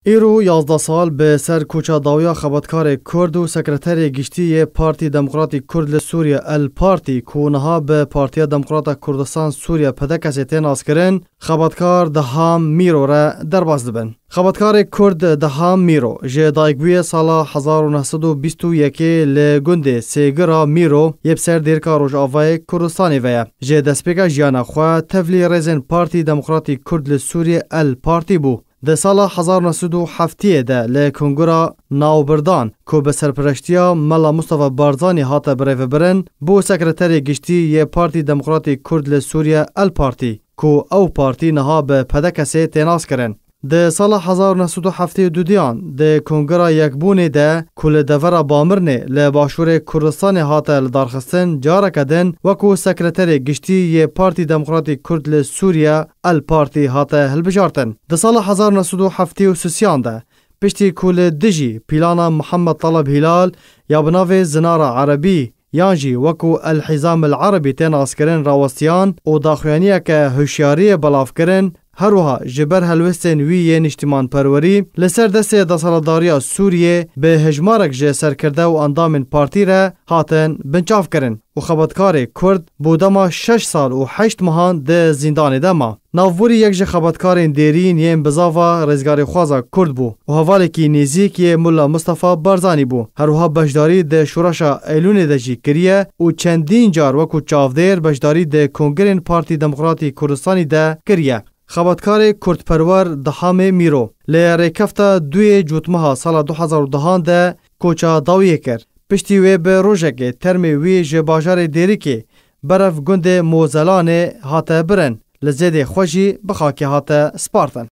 ایرو 11 سال به سر کوچاداویا خبرکار کرد و sekretêrê گشتی پارتی دموکراتی کرد لسوریه الپارتی کونها به پارتی دموکرات کردستان سوریه PDK-Sê تین آسکرین خبرکار دهام ميرو را درباز دبن. خبرکار کرد دهام ميرو جه دایگوی سال 1921 لگند سیگرا ميرو یب سر دیرکا روش آوای کردستانی ویا جه دسپیکا جیانا خواه تفلی رزن پارتی دموکراتی کرد لسوریه الپارتی بو. ده سال 1907 ده لکنگورا ناوبردان که به سرپرشتیا ملا مصطفى بارزانی هاته بریو برن بو سکرتری گشتی یه پارتی دموکراتی کرد لسوریه الپارتی که او پارتی نها به PDK-Sê تیناس کرن. ده سال 1972 دیان ده کنگرا یکبونه ده کل دورا بامرنه لباشور کردستان هاته لدارخستن جاره کدن وکو سکرتری گشتی یه پارتی دموکراتی کرد لسوریه الپارتی هاته هلبجارتن. ده سال 1973 ده پشتی کل دجی پیلانا محمد طلب هلال یا بناو زنار عربی یانجی وکو الحزام العربی تین آسکرین راوستیان و داخوانیه که هوشیاری بلاف کرن هروها جبر هلوستن وی نشتمان پروری لسر دست دسالداریا سوریه به هجمارک جه سرکرده و اندام پارتی را هاتن بنچاف کرن و خبرکار کرد بودما 6 سال و 8 ماهان ده زندان دما. ناووری یک جه خبرکار دیرین یم بزاوا رزگار خوازا کرد بو و حوالی کی نزیک یه ملا مصطفى بارزانی بو. هروها بشداری ده شوراشا ایلون ده جی کریه و چندین جار وکو چافدیر بشداری ده کنگرین پارتی دموکراتی کردستانی ده کریه. خبرکار کردپرور دهام ميرو لریکفتا دوی جوتمها سال 2010 ده کوچاداویه کرد. پشتی وی به روژه ترمی وی جباجار دیری که برف گند موزلان هاته برن لزید خوشی بخاکی هاته سپارتن.